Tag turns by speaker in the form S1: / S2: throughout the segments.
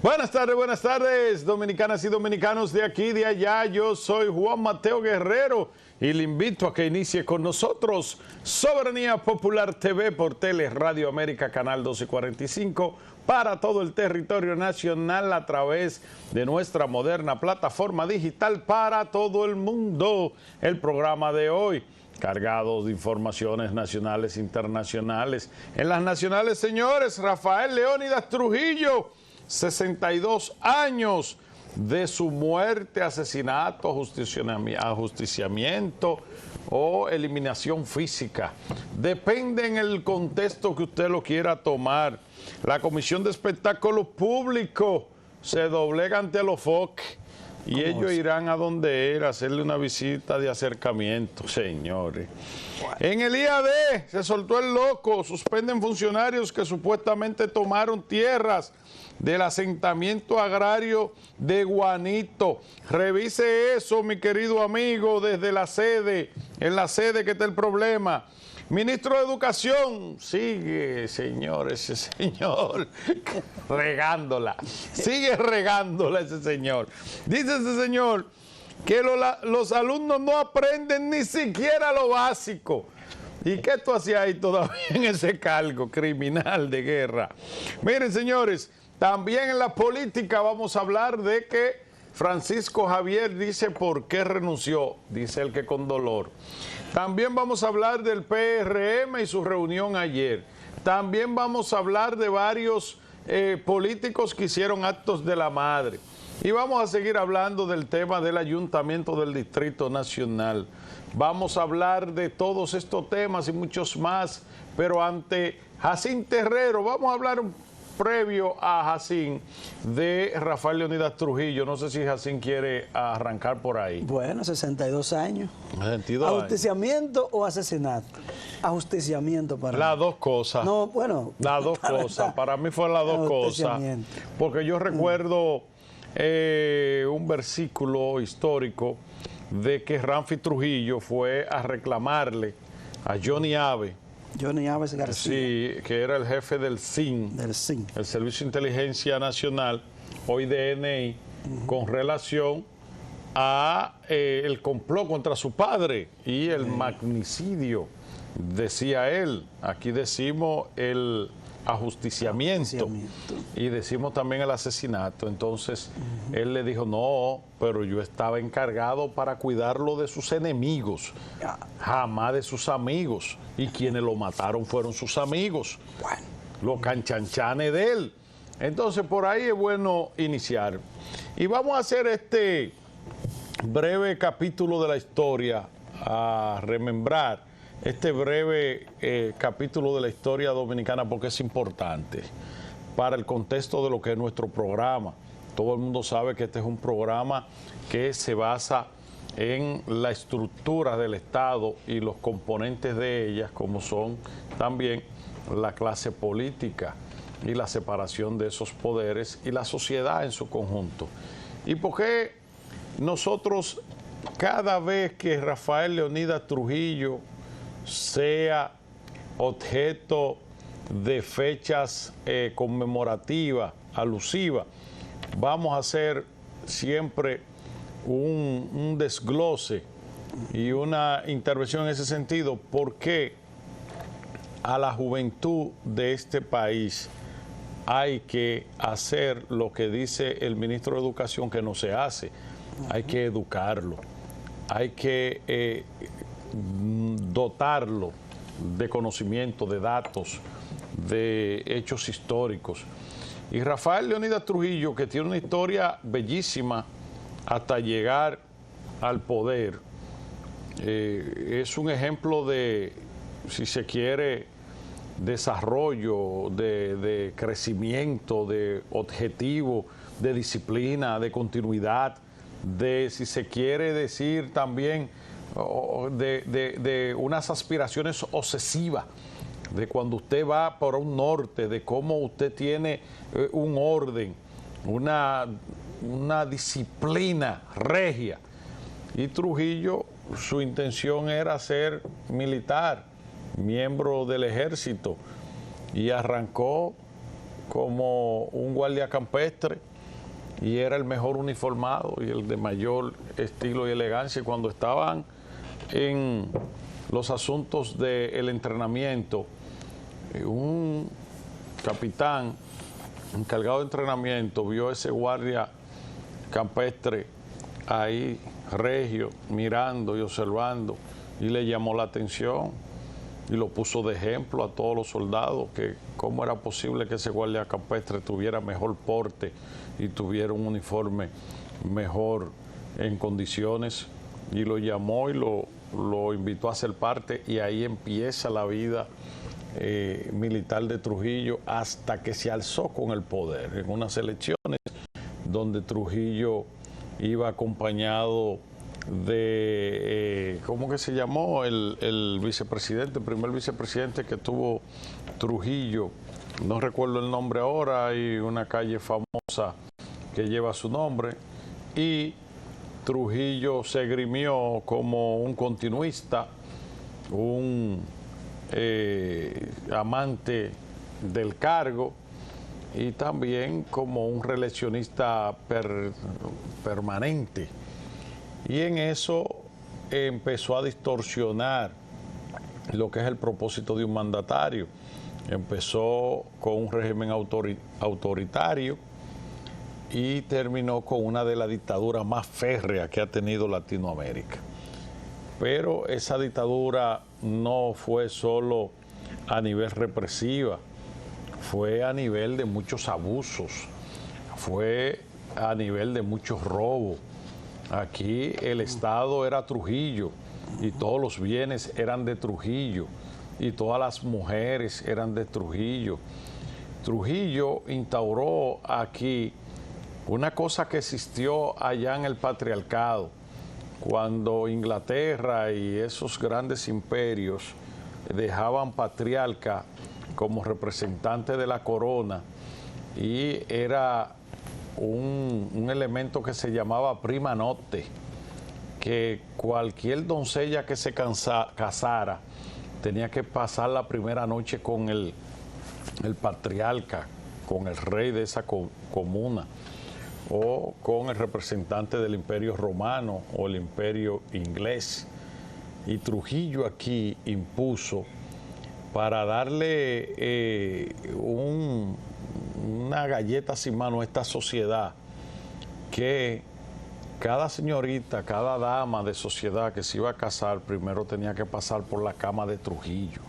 S1: Buenas tardes, dominicanas y dominicanos de aquí y de allá. Yo soy Juan Mateo Guerrero y le invito a que inicie con nosotros Soberanía Popular TV por Radio América, canal 1245, para todo el territorio nacional a través de nuestra moderna plataforma digital para todo el mundo. El programa de hoy, cargado de informaciones nacionales e internacionales. En las nacionales, señores, Rafael Leónidas Trujillo, 62 años de su muerte, asesinato, ajusticiamiento o eliminación física. Depende en el contexto que usted lo quiera tomar. La Comisión de Espectáculos Públicos se doblega ante los FOC y ellos irán a donde era a hacerle una visita de acercamiento, señores. En el IAD se soltó el loco, suspenden funcionarios que supuestamente tomaron tierras del asentamiento agrario de Guanito. Revise eso, mi querido amigo, desde la sede, en la sede que está el problema. Ministro de Educación, sigue, señores, ese señor, regándola, sigue regándola ese señor. Dice ese señor que los alumnos no aprenden ni siquiera lo básico. ¿Y qué tú hacías ahí todavía en ese cargo criminal de guerra? Miren, señores, también en la política vamos a hablar de que Francisco Javier dice por qué renunció, dice él que con dolor. También vamos a hablar del PRM y su reunión ayer. También vamos a hablar de varios políticos que hicieron actos de la madre. Y vamos a seguir hablando del tema del Ayuntamiento del Distrito Nacional. Vamos a hablar de todos estos temas y muchos más, pero ante Jacín Terrero, vamos a hablar previo a Jacín de Rafael Leónidas Trujillo. No sé si Jacín quiere arrancar por ahí.
S2: Bueno, 62 años.
S1: 62
S2: ¿Ajusticiamiento o asesinato? Ajusticiamiento para
S1: las
S2: mí.
S1: dos cosas.
S2: No, bueno.
S1: Las dos cosas. Para mí fue las dos cosas. Porque yo recuerdo un versículo histórico de que Ramfi Trujillo fue a reclamarle a Johnny Abe.
S2: Johnny Aves García.
S1: Sí, que era el jefe del SIN, el Servicio de Inteligencia Nacional, hoy DNI, con relación a el complot contra su padre y el magnicidio, decía él. Aquí decimos el ajusticiamiento y decimos también el asesinato. Entonces él le dijo, no, pero yo estaba encargado para cuidarlo de sus enemigos, jamás de sus amigos, y quienes lo mataron fueron sus amigos, los canchanchanes de él. Entonces por ahí es bueno iniciar y vamos a hacer este breve capítulo de la historia, a remembrar este breve capítulo de la historia dominicana, porque es importante para el contexto de lo que es nuestro programa. Todo el mundo sabe que este es un programa que se basa en la estructura del Estado y los componentes de ellas, como son también la clase política y la separación de esos poderes y la sociedad en su conjunto. ¿Y por qué nosotros, cada vez que Rafael Leónidas Trujillo sea objeto de fechas conmemorativas, alusivas, vamos a hacer siempre un desglose y una intervención en ese sentido? Porque a la juventud de este país hay que hacer lo que dice el ministro de Educación que no se hace. Hay que educarlo, hay que dotarlo de conocimiento, de datos, de hechos históricos. Y Rafael Leónidas Trujillo, que tiene una historia bellísima hasta llegar al poder, es un ejemplo de, si se quiere, desarrollo, de crecimiento, de objetivo, de disciplina, de continuidad, de, si se quiere decir también, de unas aspiraciones obsesivas, de cuando usted va por un norte, de cómo usted tiene un orden, una disciplina regia. Y Trujillo, su intención era ser militar, miembro del ejército, y arrancó como un guardia campestre y era el mejor uniformado y el de mayor estilo y elegancia. Y cuando estaban en los asuntos del entrenamiento, un capitán encargado de entrenamiento vio a ese guardia campestre ahí, regio, mirando y observando, y le llamó la atención y lo puso de ejemplo a todos los soldados, que cómo era posible que ese guardia campestre tuviera mejor porte y tuviera un uniforme mejor en condiciones, y lo llamó y lo invitó a ser parte, y ahí empieza la vida militar de Trujillo hasta que se alzó con el poder en unas elecciones donde Trujillo iba acompañado de, ¿cómo que se llamó? El vicepresidente, el primer vicepresidente que tuvo Trujillo, no recuerdo el nombre ahora, hay una calle famosa que lleva su nombre, y Trujillo se grimió como un continuista, un amante del cargo, y también como un reeleccionista permanente. Y en eso empezó a distorsionar lo que es el propósito de un mandatario. Empezó con un régimen autoritario y terminó con una de las dictaduras más férreas que ha tenido Latinoamérica. Pero esa dictadura no fue solo a nivel represiva, fue a nivel de muchos abusos, fue a nivel de muchos robos. Aquí el Estado era Trujillo y todos los bienes eran de Trujillo y todas las mujeres eran de Trujillo. Trujillo instauró aquí una cosa que existió allá en el patriarcado, cuando Inglaterra y esos grandes imperios dejaban patriarca como representante de la corona, y era un elemento que se llamaba prima nocte, que cualquier doncella que se casara tenía que pasar la primera noche con el patriarca, con el rey de esa comuna, o con el representante del imperio romano o el imperio inglés. Y Trujillo aquí impuso, para darle una galleta sin mano a esta sociedad, que cada señorita, cada dama de sociedad que se iba a casar, primero tenía que pasar por la cama de Trujillo.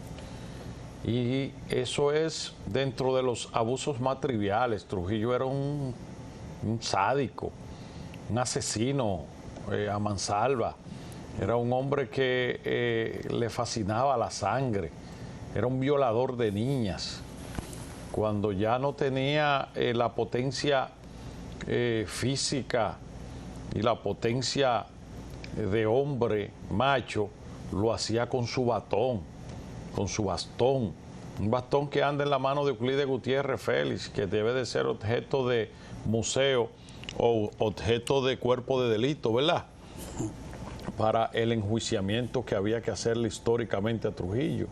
S1: Y eso es dentro de los abusos más triviales. Trujillo era un sádico, un asesino a mansalva. Era un hombre que le fascinaba la sangre. Era un violador de niñas. Cuando ya no tenía la potencia física y la potencia de hombre macho, lo hacía con su bastón, un bastón que anda en la mano de Euclides Gutiérrez Félix, que debe de ser objeto de museo o objeto de cuerpo de delito, ¿verdad?, para el enjuiciamiento que había que hacerle históricamente a Trujillo.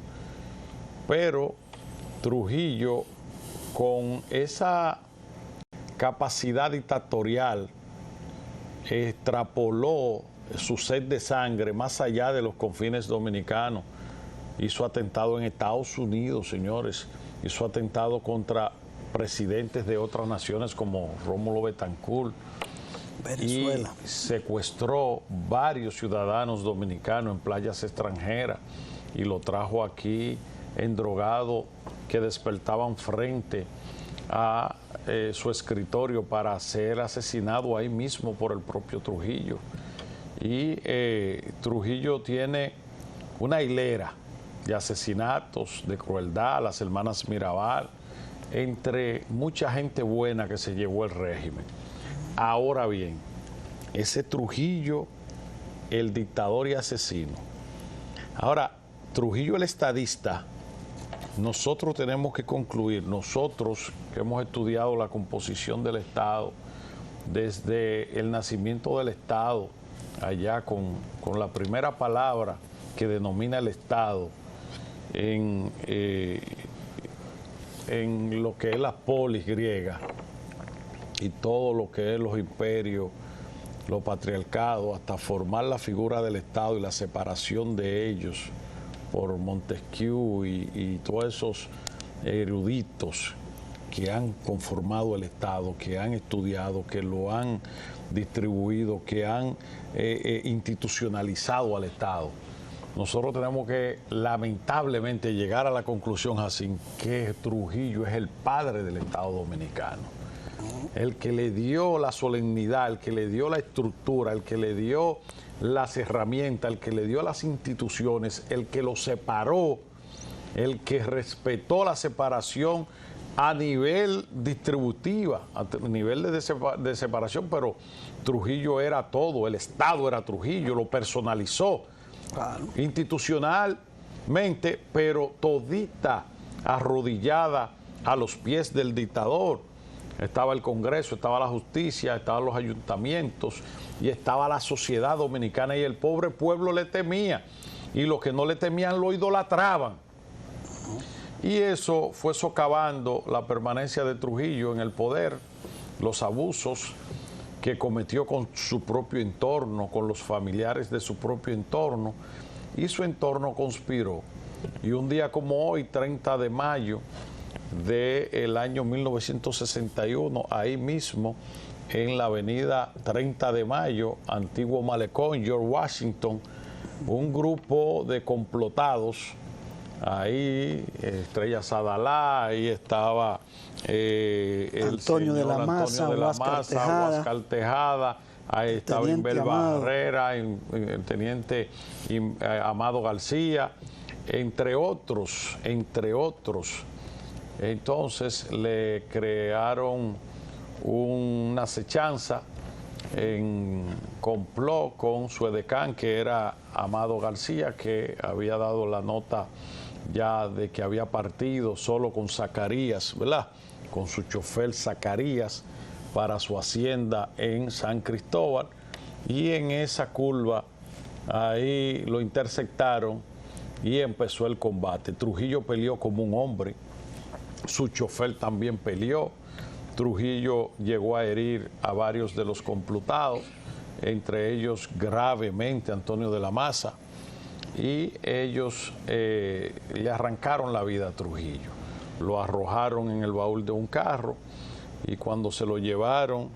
S1: Pero Trujillo, con esa capacidad dictatorial, extrapoló su sed de sangre más allá de los confines dominicanos. Hizo atentado en Estados Unidos, señores. Hizo atentado contra presidentes de otras naciones como Rómulo Betancourt. Venezuela. Y secuestró varios ciudadanos dominicanos en playas extranjeras y lo trajo aquí endrogado, que despertaban frente a su escritorio para ser asesinado ahí mismo por el propio Trujillo. Y Trujillo tiene una hilera de asesinatos, de crueldad, las hermanas Mirabal, entre mucha gente buena que se llevó el régimen. Ahora bien, ese Trujillo, el dictador y asesino. Ahora, Trujillo el estadista, nosotros tenemos que concluir, nosotros que hemos estudiado la composición del Estado, desde el nacimiento del Estado, allá con la primera palabra que denomina el Estado, en lo que es la polis griega, y todo lo que es los imperios, los patriarcados, hasta formar la figura del Estado y la separación de ellos por Montesquieu y todos esos eruditos que han conformado el Estado, que han estudiado, que lo han distribuido, que han institucionalizado al Estado. Nosotros tenemos que lamentablemente llegar a la conclusión, Jacín, que Trujillo es el padre del Estado dominicano, el que le dio la solemnidad, el que le dio la estructura, el que le dio las herramientas, el que le dio las instituciones, el que lo separó, el que respetó la separación a nivel distributiva, a nivel de separación, pero Trujillo era todo, el Estado era Trujillo, lo personalizó institucionalmente, pero todita arrodillada a los pies del dictador. Estaba el Congreso, estaba la justicia, estaban los ayuntamientos y estaba la sociedad dominicana, y el pobre pueblo le temía, y los que no le temían lo idolatraban. Y eso fue socavando la permanencia de Trujillo en el poder, los abusos que cometió con su propio entorno, con los familiares de su propio entorno, y su entorno conspiró. Y un día como hoy, 30 de mayo del año 1961, ahí mismo, en la avenida 30 de Mayo, antiguo malecón, George Washington, un grupo de complotados. Ahí Estrella Sadalá, ahí estaba
S2: Antonio de la Maza,
S1: Huáscar Tejada, ahí estaba Inbel Barrera, el teniente Amado García, entre otros. Entonces le crearon una acechanza en complot con su edecán, que era Amado García, que había dado la nota ya de que había partido solo con Zacarías, ¿verdad? Con su chofer Zacarías para su hacienda en San Cristóbal, y en esa curva ahí lo interceptaron y empezó el combate. Trujillo peleó como un hombre, su chofer también peleó. Trujillo llegó a herir a varios de los complotados, entre ellos gravemente Antonio de la Maza, y ellos le arrancaron la vida a Trujillo. Lo arrojaron en el baúl de un carro, y cuando se lo llevaron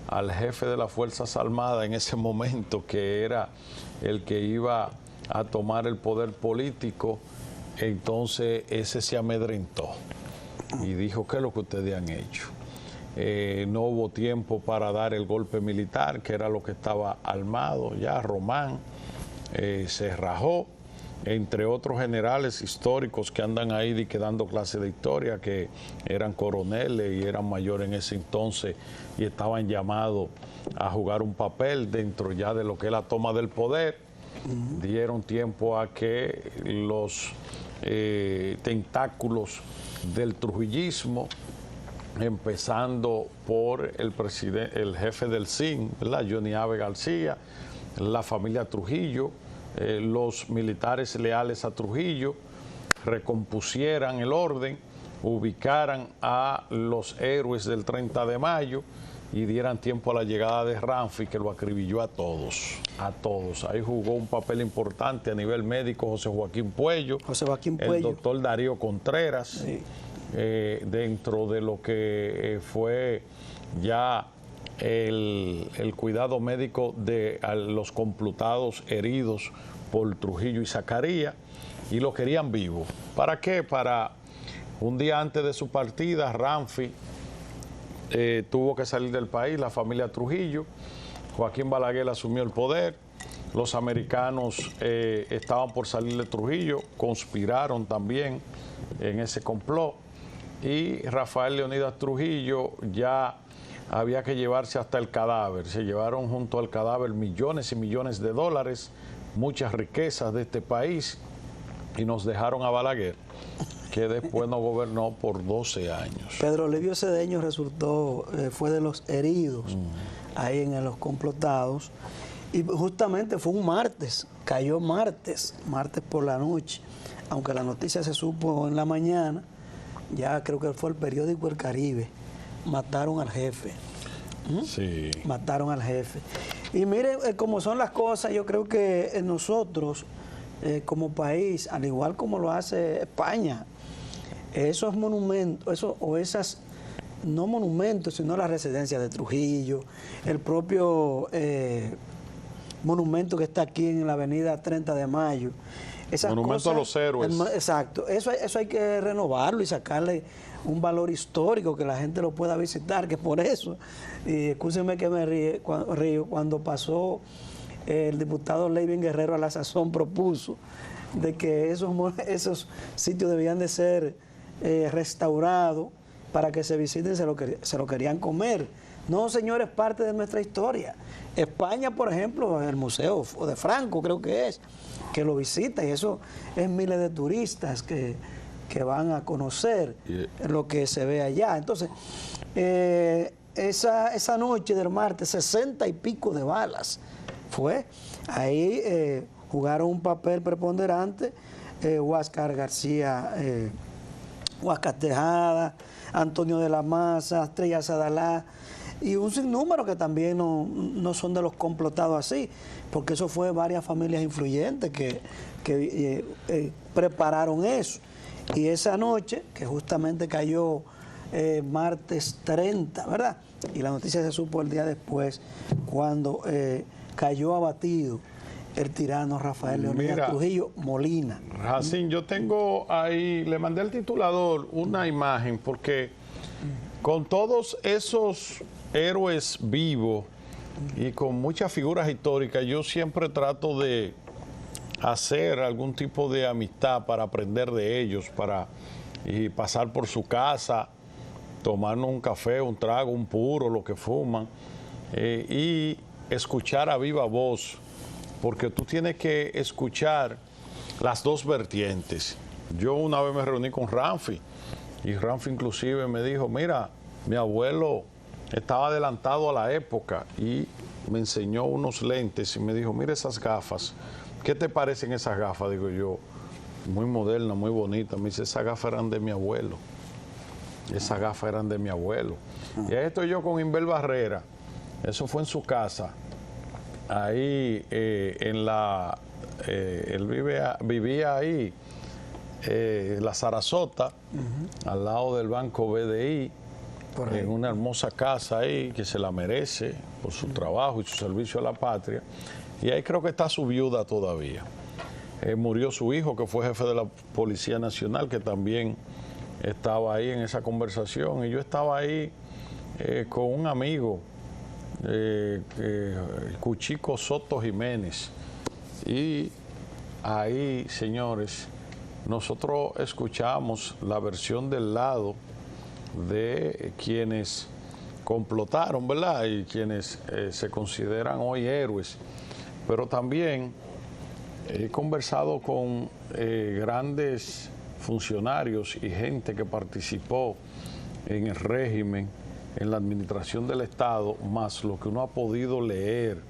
S1: al jefe de las Fuerzas Armadas en ese momento, que era el que iba a tomar el poder político, entonces ese se amedrentó y dijo: ¿qué es lo que ustedes han hecho? No hubo tiempo para dar el golpe militar, que era lo que estaba armado ya. Román se rajó, entre otros generales históricos que andan ahí dando clases de historia, que eran coroneles y eran mayores en ese entonces y estaban llamados a jugar un papel dentro ya de lo que es la toma del poder. Dieron tiempo a que los tentáculos del trujillismo, empezando por el jefe del CIN, ¿verdad?, Johnny Abe García, la familia Trujillo, los militares leales a Trujillo, recompusieran el orden, ubicaran a los héroes del 30 de mayo y dieran tiempo a la llegada de Ramfi, que lo acribilló a todos, a todos. Ahí jugó un papel importante a nivel médico José Joaquín Puello, el doctor Darío Contreras, sí, dentro de lo que fue ya el cuidado médico de los complotados heridos por Trujillo y Zacarías, y lo querían vivo. ¿Para qué? Para un día antes de su partida, Ramfi tuvo que salir del país, la familia Trujillo. Joaquín Balaguer asumió el poder. Los americanos estaban por salir de Trujillo, conspiraron también en ese complot, y Rafael Leonidas Trujillo ya había que llevarse hasta el cadáver. Se llevaron junto al cadáver millones y millones de dólares, muchas riquezas de este país, y nos dejaron a Balaguer, que después nos gobernó por 12 años.
S2: Pedro Livio Cedeño fue de los heridos ahí en los complotados, y justamente fue un martes, cayó martes por la noche, aunque la noticia se supo en la mañana. Ya creo que fue el periódico El Caribe, mataron al jefe.
S1: Sí.
S2: Mataron al jefe. Y mire cómo son las cosas, yo creo que nosotros, como país, al igual como lo hace España, esos monumentos, esas, no monumentos, sino la residencia de Trujillo, el propio monumento que está aquí en la avenida 30 de Mayo. Esas
S1: monumento
S2: cosas,
S1: a los héroes.
S2: Exacto, eso hay que renovarlo y sacarle un valor histórico que la gente lo pueda visitar, que por eso, y escúcheme que me río, cuando pasó el diputado Leyvin Guerrero a la sazón propuso de que esos sitios debían de ser restaurados para que se visiten, se lo querían comer. No, señores, parte de nuestra historia. España, por ejemplo, el Museo de Franco, creo que es, que lo visita, y eso es miles de turistas que van a conocer lo que se ve allá. Entonces, esa noche del martes, 60 y pico de balas fue. Ahí jugaron un papel preponderante Huáscar García, Huáscar Tejada, Antonio de la Maza, Estrella Sadalá, y un sinnúmero que también no son de los complotados así, porque eso fue varias familias influyentes que prepararon eso. Y esa noche, que justamente cayó martes 30, ¿verdad? Y la noticia se supo el día después, cuando cayó abatido el tirano Rafael Leónidas Trujillo Molina.
S1: Racín, yo tengo ahí, le mandé al titulador una imagen, porque con todos esos héroes vivos y con muchas figuras históricas, yo siempre trato de hacer algún tipo de amistad para aprender de ellos, y pasar por su casa, tomarnos un café, un trago, un puro, lo que fuman, y escuchar a viva voz, porque tú tienes que escuchar las dos vertientes. Yo una vez me reuní con Ramfi, y Ramfi inclusive me dijo, mira, mi abuelo estaba adelantado a la época, y me enseñó unos lentes y me dijo, mira esas gafas, ¿qué te parecen esas gafas? Digo yo, muy moderna, muy bonita. Me dice, esas gafas eran de mi abuelo. Esas gafas eran de mi abuelo. Y ahí estoy yo con Inbel Barrera. Eso fue en su casa. Ahí, él vivía ahí, la Sarasota, al lado del Banco BDI, en una hermosa casa ahí, que se la merece por su trabajo y su servicio a la patria. Y ahí creo que está su viuda todavía. Murió su hijo, que fue jefe de la Policía Nacional, que también estaba ahí en esa conversación. Y yo estaba ahí con un amigo, Cuchico Soto Jiménez. Y ahí, señores, nosotros escuchamos la versión del lado de quienes complotaron, ¿verdad? Y quienes se consideran hoy héroes. Pero también he conversado con grandes funcionarios y gente que participó en el régimen, en la administración del Estado, más lo que uno ha podido leer.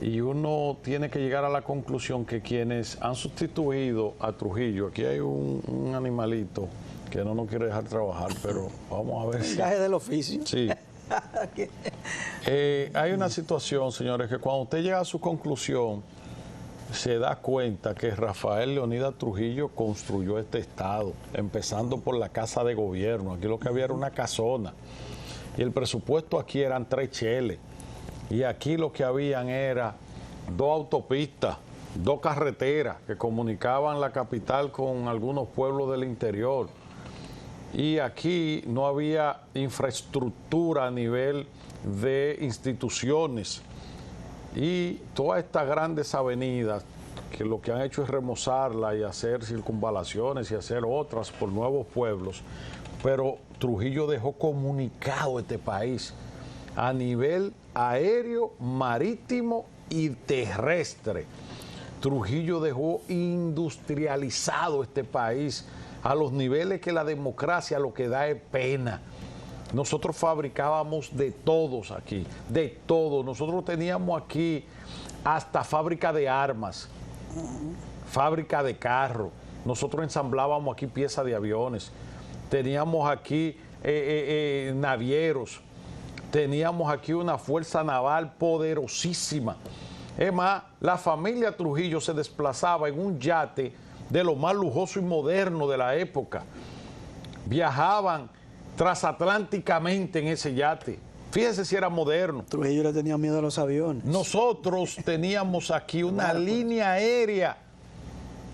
S1: Y uno tiene que llegar a la conclusión que quienes han sustituido a Trujillo, aquí hay un animalito que no nos quiere dejar trabajar, pero vamos a ver si...
S2: Gaje del oficio.
S1: Sí. Hay una situación, señores, que cuando usted llega a su conclusión, se da cuenta que Rafael Leónidas Trujillo construyó este Estado, empezando por la Casa de Gobierno. Aquí lo que había era una casona. Y el presupuesto aquí eran 3 cheles. Y aquí lo que habían era 2 autopistas, 2 carreteras que comunicaban la capital con algunos pueblos del interior. Y aquí no había infraestructura a nivel de instituciones. Y todas estas grandes avenidas, que lo que han hecho es remozarlas y hacer circunvalaciones y hacer otras por nuevos pueblos, pero Trujillo dejó comunicado este país a nivel aéreo, marítimo y terrestre. Trujillo dejó industrializado este país a los niveles que la democracia lo que da es pena. Nosotros fabricábamos de todos aquí, de todo. Nosotros teníamos aquí hasta fábrica de armas, fábrica de carros. Nosotros ensamblábamos aquí piezas de aviones. Teníamos aquí navieros. teníamos aquí una fuerza naval poderosísima. Es más, la familia Trujillo se desplazaba en un yate de lo más lujoso y moderno de la época. Viajaban transatlánticamente en ese yate. Fíjese si era moderno.
S2: Trujillo le tenía miedo a los aviones.
S1: Nosotros teníamos aquí una línea aérea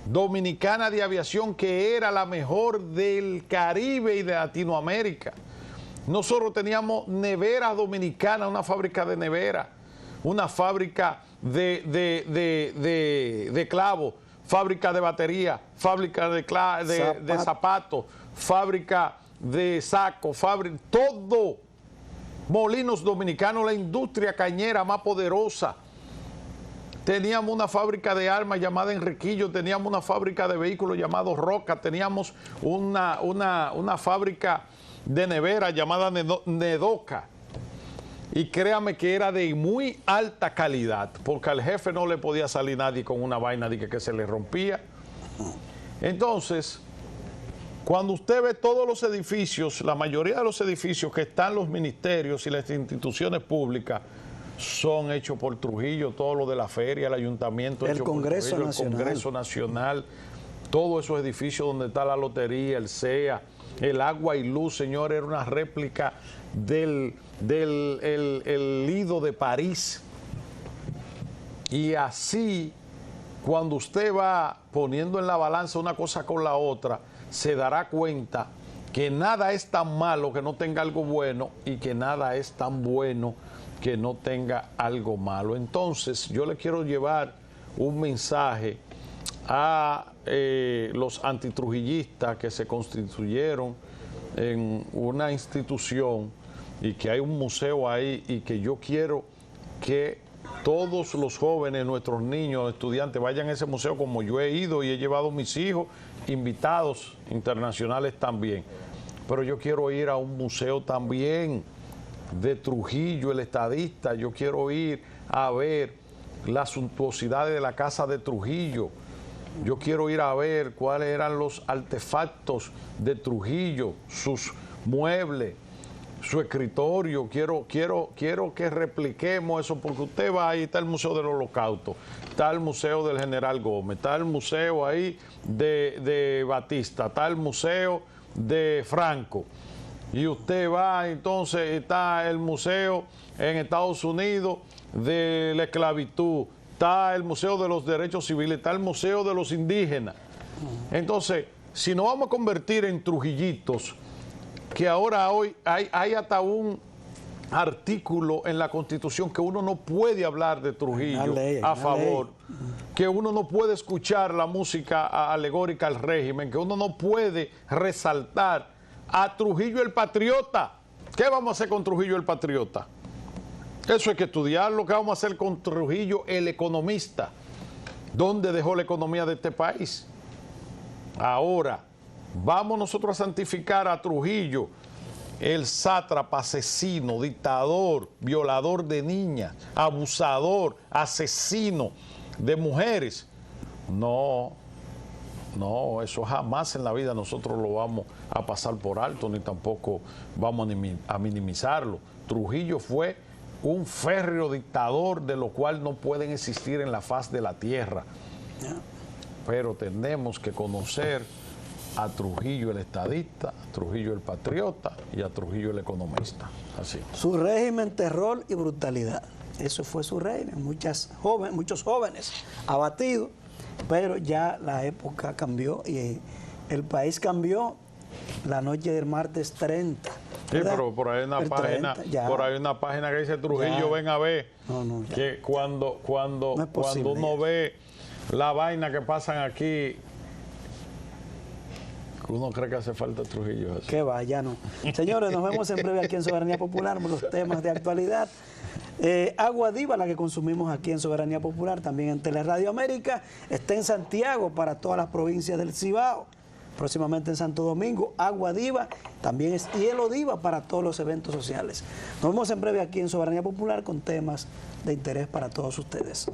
S1: dominicana de aviación que era la mejor del Caribe y de Latinoamérica. Nosotros teníamos neveras dominicanas, una fábrica de nevera, una fábrica de clavos, fábrica de batería, fábrica de zapatos, fábrica de sacos, todo. Molinos dominicanos, la industria cañera más poderosa. Teníamos una fábrica de armas llamada Enriquillo, teníamos una fábrica de vehículos llamada Roca, teníamos una fábrica de nevera llamada Nedoca. Y créame que era de muy alta calidad, porque al jefe no le podía salir nadie con una vaina de que se le rompía. Entonces, cuando usted ve todos los edificios, la mayoría de los edificios que están los ministerios y las instituciones públicas, son hechos por Trujillo, todo lo de la feria, el ayuntamiento,
S2: el Congreso Nacional.
S1: El Congreso Nacional, todos esos edificios donde está la lotería, el CEA, el Agua y Luz, señor, era una réplica del Lido de París. Y así, cuando usted va poniendo en la balanza una cosa con la otra, se dará cuenta que nada es tan malo que no tenga algo bueno y que nada es tan bueno que no tenga algo malo. Entonces, yo le quiero llevar un mensaje a los antitrujillistas que se constituyeron en una institución y que hay un museo ahí, y que yo quiero que todos los jóvenes, nuestros niños, estudiantes, vayan a ese museo, como yo he ido y he llevado a mis hijos, invitados internacionales también. Pero yo quiero ir a un museo también de Trujillo, el estadista. Yo quiero ir a ver las suntuosidades de la casa de Trujillo. Yo quiero ir a ver cuáles eran los artefactos de Trujillo, sus muebles, su escritorio. Quiero que repliquemos eso, porque usted va ahí, está el Museo del Holocausto, está el Museo del General Gómez, está el museo ahí de Batista, está el museo de Franco. Y usted va, entonces está el museo en Estados Unidos de la esclavitud, está el Museo de los Derechos Civiles, está el Museo de los Indígenas. Entonces, si nos vamos a convertir en trujillitos, que ahora hoy hay hasta un artículo en la Constitución que uno no puede hablar de Trujillo a favor, que uno no puede escuchar la música alegórica al régimen, que uno no puede resaltar a Trujillo el patriota. ¿Qué vamos a hacer con Trujillo el patriota? Eso hay que estudiarlo. ¿Qué vamos a hacer con Trujillo el economista? ¿Dónde dejó la economía de este país? Ahora, vamos nosotros a santificar a Trujillo, el sátrapa, asesino, dictador, violador de niñas, abusador, asesino de mujeres. No, eso jamás en la vida nosotros lo vamos a pasar por alto, ni tampoco vamos a minimizarlo. Trujillo fue un férreo dictador de lo cual no pueden existir en la faz de la tierra. Pero tenemos que conocer a Trujillo el estadista, a Trujillo el patriota y a Trujillo el economista. Así.
S2: Su régimen, terror y brutalidad. Eso fue su régimen. Muchos jóvenes abatidos, pero ya la época cambió y el país cambió la noche del martes 30.
S1: Sí, pero por ahí hay una página, 30, por ahí una página que dice Trujillo, ven a ver, que cuando uno ve la vaina que pasan aquí, uno cree que hace falta Trujillo. Así.
S2: Que vaya, no. Señores, nos vemos en breve aquí en Soberanía Popular con los temas de actualidad. Agua Diva, la que consumimos aquí en Soberanía Popular, también en Teleradio América, está en Santiago para todas las provincias del Cibao. Próximamente en Santo Domingo, Agua Diva, también es Hielo Diva para todos los eventos sociales. Nos vemos en breve aquí en Soberanía Popular con temas de interés para todos ustedes.